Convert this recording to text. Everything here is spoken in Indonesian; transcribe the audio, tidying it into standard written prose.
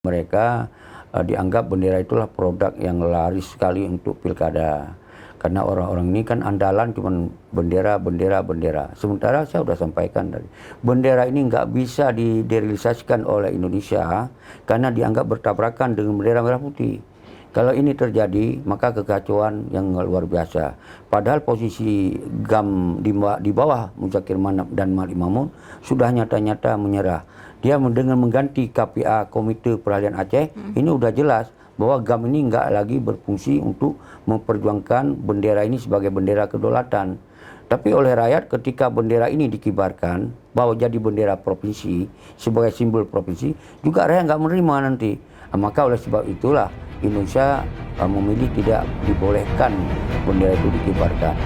Mereka dianggap bendera itulah produk yang laris sekali untuk pilkada. Karena orang-orang ini kan andalan cuma bendera, bendera, bendera. Sementara saya sudah sampaikan tadi, bendera ini nggak bisa direalisasikan oleh Indonesia karena dianggap bertabrakan dengan bendera merah putih. Kalau ini terjadi, maka kekacauan yang luar biasa. Padahal posisi GAM di bawah Muzakir Manap dan Malik Mamun sudah nyata-nyata menyerah. Dia dengan mengganti KPA Komite Peralihan Aceh, ini udah jelas bahwa GAM ini nggak lagi berfungsi untuk memperjuangkan bendera ini sebagai bendera kedaulatan. Tapi oleh rakyat ketika bendera ini dikibarkan, bahwa jadi bendera provinsi, sebagai simbol provinsi, juga rakyat nggak menerima nanti. Maka oleh sebab itulah Indonesia memilih tidak dibolehkan bendera itu dikibarkan.